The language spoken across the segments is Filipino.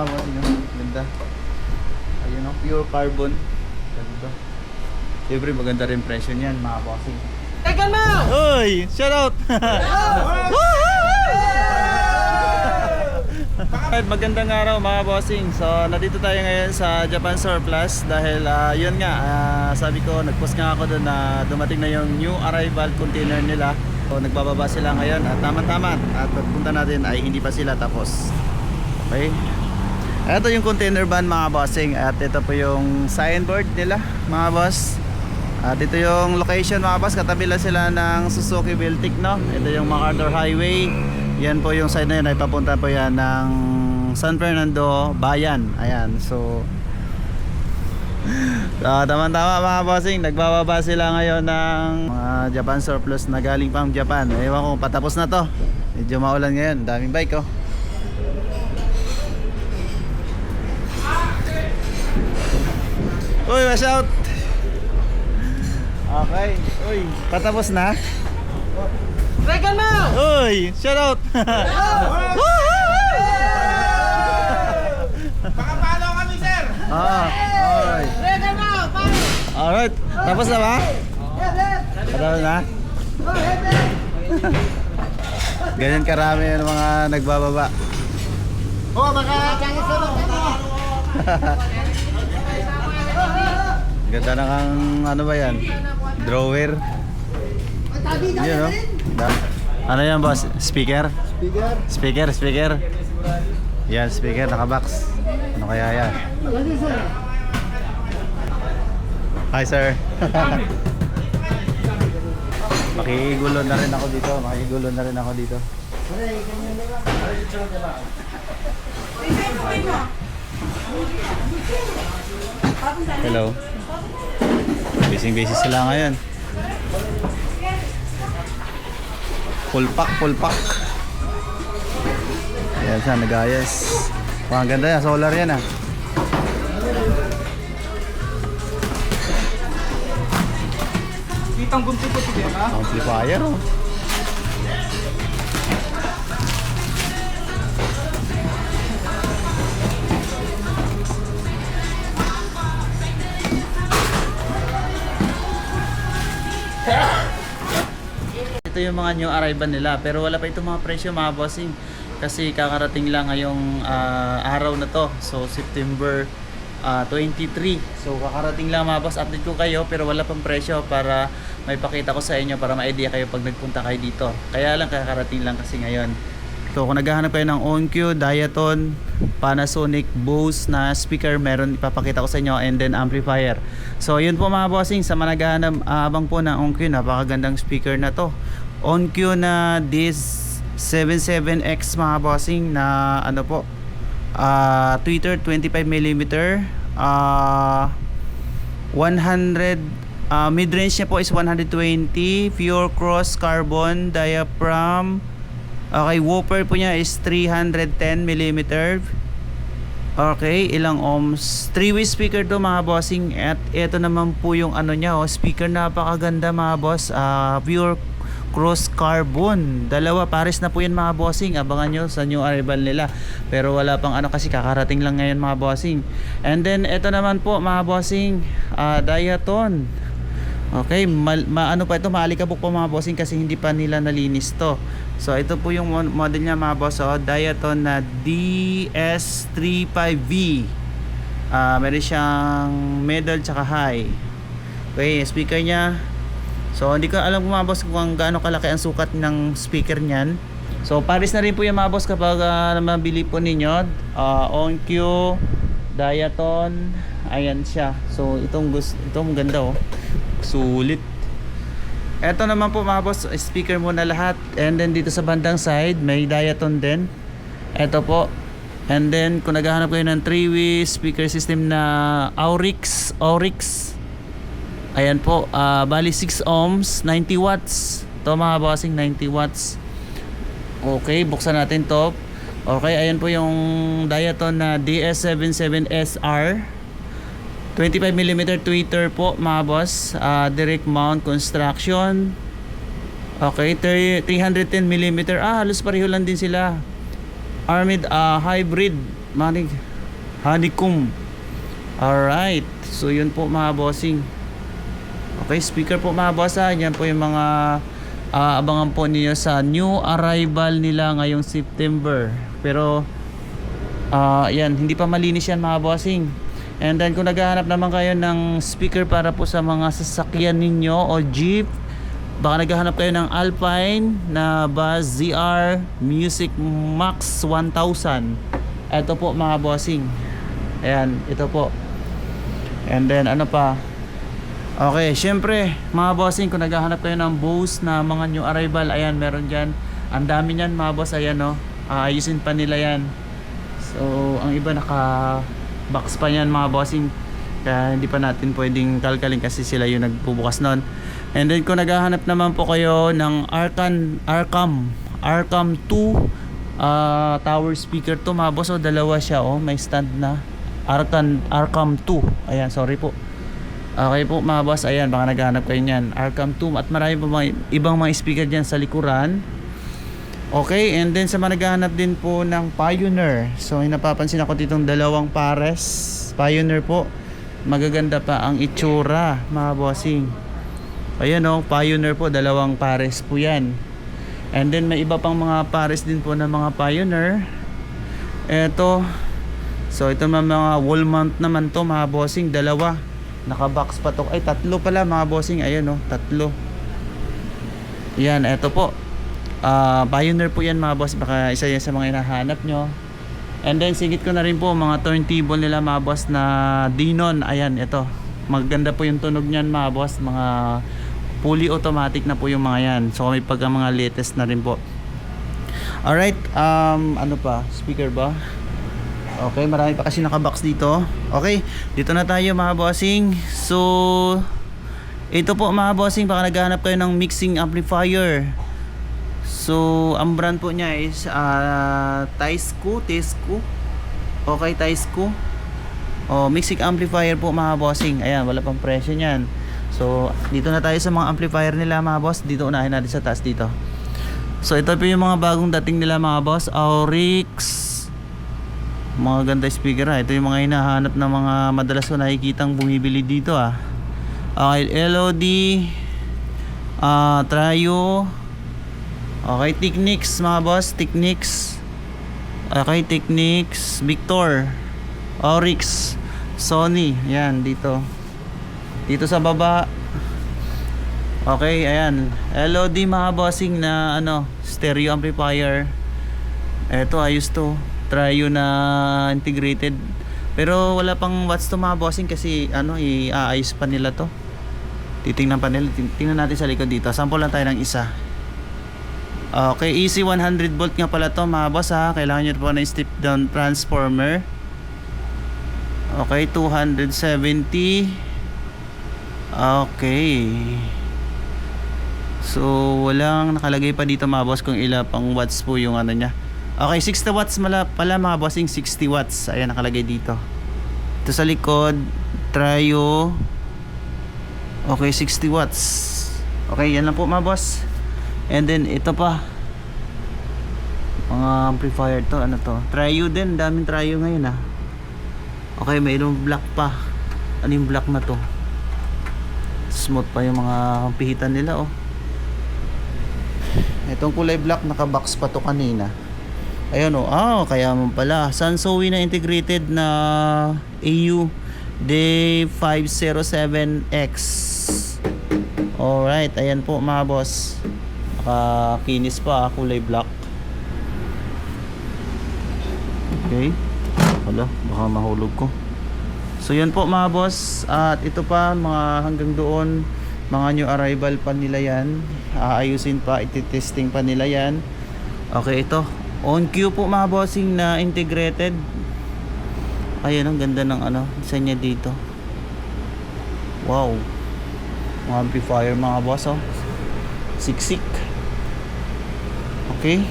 Ganda. Ayun ang pure carbon. Ganda. Siyempre maganda rin presyo niyan mga bossing. Teka mo! Uy! Shout out! Magandang araw mga bossing. So nandito tayo ngayon sa Japan Surplus dahil yun nga, sabi ko nagpost nga ako doon na dumating na yung new arrival container nila. So nagbababa sila ngayon at tama-tama at pagpunta natin ay hindi pa sila tapos. Okay? Ito yung container van mga bossing at ito po yung signboard nila mga boss. At ito yung location mga boss, katabi lang sila ng Suzuki Viltic, no? Ito yung MacArthur Highway. Yan po yung side na yun ay papunta po yan ng San Fernando Bayan. Ayan, so tama-tama mga bossing, nagbababa sila ngayon ng mga Japan Surplus na galing pang Japan. Ewan ko patapos na to, medyo maulan ngayon, daming bike oh. Uy, watch out! Okay, uy, patapos na? Teka mo! Uy, shout out! Baka follow kami, sir! Alright. Teka mo! Alright, tapos na ba? Tapos na? Ganyan karami yung mga nagbababa. Oh, baka changis na mo! Ganda na kang ano ba yan? Drawer. Yun, no? Ano yan boss? Speaker? Speaker. Yan, speaker, nakabox. Ano kaya yan? Hi sir. Makigulo na rin ako dito. Hello. Busy sila ngayon. Full pack. Ayan siya, nag-ayos. Ang ganda yan, solar yan ah. Kitang gunti po sige, ha? Amplifier oh. Ito yung mga new arrival nila pero wala pa itong mga presyo mga bossing kasi kakarating lang ngayong araw na to, so September 23. So kakarating lang mga boss, update ko kayo pero wala pang presyo para may pakita ko sa inyo para ma-idea kayo pag nagpunta kayo dito. Kaya lang kakarating lang kasi ngayon. So kung naghahanap kayo ng Onkyo, Diaton, Panasonic, Bose na speaker, meron ipapakita ko sa inyo, and then amplifier. So yun po mga bossing, sa mga naghahanap abang po ng Onkyo, napakagandang speaker na to. Onkyo na this 77X mga bossing na ano po, tweeter 25mm, 100 mid-range niya po is 120, pure cross carbon diaphragm. Okay, whooper po niya is 310mm. Okay, ilang ohms, 3-way speaker to mga bossing. At ito naman po yung ano niya, speaker, napakaganda mga boss, pure cross carbon, dalawa pares na po yan mga bossing. Abangan nyo sa new arrival nila pero wala pang ano kasi kakarating lang ngayon mga bossing. And then ito naman po mga bossing, Diaton. Okay, ano pa ito, maalikabok po mga bossing kasi hindi pa nila nalinis to. So ito po yung model niya mga boss, Diaton na DS35V. Meron siyang middle tsaka high. Okay, speaker niya. So hindi ko alam mga boss kung gaano kalaki ang sukat ng speaker niyan. So pares na rin po yung mga boss kapag mabili po ninyo. Onkyo, Diaton, ayan siya. So itong ganda oh. Sulit. Ito naman po mga boss, speaker muna lahat. And then dito sa bandang side may Diaton din. Ito po. And then kung naghahanap kayo ng 3-way speaker system na Aurix, ayan po, bali 6 ohms, 90 watts. Ito mga bossing, 90 watts. Okay, buksan natin to. Okay, ayan po yung Diaton na DS77SR, 25mm tweeter po mga boss, direct mount construction. Okay, 310mm. Halos pareho lang din sila. Armored hybrid. Manig Honeycomb. Alright. So yun po mga bossing. Okay, speaker po mga boss ha. Yan po yung mga abangan po niyo sa new arrival nila ngayong September. Pero yan, hindi pa malinis yan mga bossing. And then kung naghahanap naman kayo ng speaker para po sa mga sasakyan ninyo o jeep, baka naghahanap kayo ng Alpine na Buzz ZR Music Max 1000. Ito po mga bossing. Ayan, ito po. And then ano pa? Okay, syempre mga bossing, kung naghahanap kayo ng Bose na mga new arrival, ayan, meron dyan. Ang dami nyan mga boss, ayan no. Ayusin pa nila yan. So, ang iba naka-box pa yan mga bossing. Kaya hindi pa natin pwedeng kalkalin kasi sila yung nagbubukas nun. And then kung naghahanap naman po kayo ng Arcam 2 tower speaker to mga boss. O, dalawa siya may stand na. Arcam 2. Ayan, sorry po. Okay po mga boss, ayan, baka naghahanap kayo niyan. Arcam 2 at marami pa mga ibang mga speaker dyan sa likuran. Okay, and then sa mga naghahanap din po ng Pioneer. So, napapansin ako ditong dalawang pares. Pioneer po. Magaganda pa ang itsura, mga bossing. Ayan Pioneer po, dalawang pares po yan. And then may iba pang mga pares din po na mga Pioneer. Eto. So, ito mga wall mount naman to, mga bossing, dalawa. Naka-box pa to. Ay, tatlo pala, mga bossing. Ayan tatlo. Yan, eto po. Pioneer po yan mga boss, baka isa yan sa mga hinahanap nyo. And then singit ko na rin po mga turntable nila mga boss na Denon. Ayan, ito, maganda po yung tunog nyan mga boss, mga fully automatic na po yung mga yan. So may pagka mga latest na rin po. Alright, ano pa, speaker ba? Okay, marami pa kasi nakabox dito. Okay, dito na tayo mga bossing. So ito po mga bossing, baka naghahanap kayo ng mixing amplifier. So, ang brand po niya is Taisco. Okay, Taisco. Mixing amplifier po mga bossing. Ayan, wala pang presyo niyan. So, dito na tayo sa mga amplifier nila mga boss. Dito unahin natin sa taas dito. So, ito po yung mga bagong dating nila mga boss. Aurix. Mga ganda speaker Ito yung mga hinahanap na mga madalas ko nakikitang bumibili dito Okay, LOD. Trio. Okay, Technics mga boss, Technics. Okay, Technics, Victor, Oryx, Sony. Yan, dito sa baba. Okay, ayan, LOD mga bossing na stereo amplifier. Eto, ayos to. Trio na integrated. Pero wala pang watts to mga bossing kasi iaayos pa nila to. Titingnan pa nila. Tingnan natin sa likod dito. Sample lang tayo ng isa. Okay, easy 100 volt nga pala to mga boss Kailangan nyo po na step down transformer. Okay, 270. Okay. So, walang nakalagay pa dito mga boss kung ilang pang watts po yung niya. Okay, 60 watts pala mga bossing, 60 watts. Ayan, nakalagay dito. Ito sa likod, Trio. Okay, 60 watts. Okay, yan lang po mga boss. And then ito pa, mga amplifier to, Trio din, daming Trio ngayon Okay, mayroong black pa. Ano yung black na to? Smooth pa yung mga pihitan nila Itong kulay black, naka-box pa to kanina. Ayun kaya mo pala Sansui na integrated na AU D507X. Alright, ayan po mga boss. Nakakinis pa, kulay black. Okay. Hala, baka mahulog ko. So yan po mga boss. At ito pa, mga hanggang doon, mga new arrival pa nila yan. Aayusin pa, ititesting pa nila yan. Okay, ito on cue po mga bossing na integrated. Ayun, ang ganda ng design niya dito. Wow, mga amplifier mga boss siksik. Okay.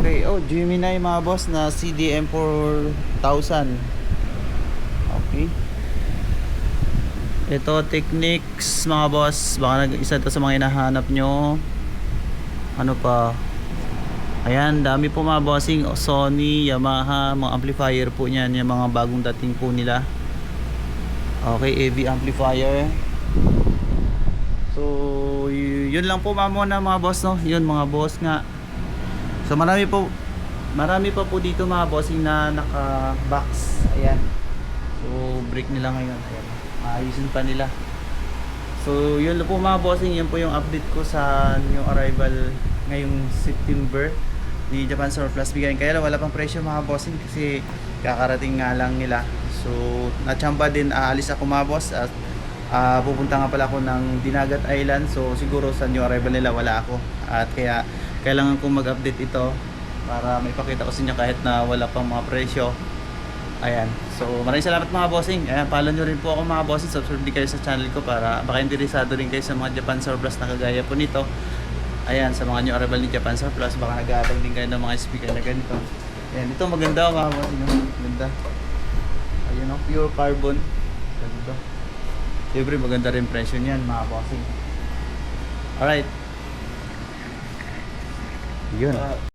Okay, Gemini mga boss na CDM 4000. Okay. Ito, Technics mga boss. Baka isa to sa mga hinahanap nyo. Ano pa? Ayan, dami po mga bossing. Sony, Yamaha, mga amplifier po niyan. Yung mga bagong dating po nila. Okay, AV amplifier. So, yun lang po muna mga boss, no? Yun mga boss nga. So, marami pa po dito mga bossing na naka-box. Ayan. So, break nila ngayon. Ayan. Ayusin pa nila. So, yun lang po mga bossing. Yun po yung update ko sa new arrival ngayong September ni Japan Surplus Bigayan. Kaya lang wala pang presyo mga bossing kasi kakarating nga lang nila. So, nachamba din, aalis ako mga boss at pupunta nga pala ako ng Dinagat Island. So, siguro sa new arrival nila wala ako. At kaya kailangan kong mag-update ito para may pakita ko sa inyo kahit na wala pang mga presyo. Ayan. So, maraming salamat mga bossing. Ayan, follow nyo rin po ako mga bossing. Subscribe din kayo sa channel ko para baka interesado rin kayo sa mga Japan Surplus na kagaya po nito. Ayan, sa mga new arrival ni Japan Surplus, baka nag-aatag din kayo ng mga speaker na ganito. Ayan, ito maganda mga bossing. Maganda. Ayan o, pure carbon. Ganda. Siyempre maganda rin presyo niyan mga bossing. Alright. Yun.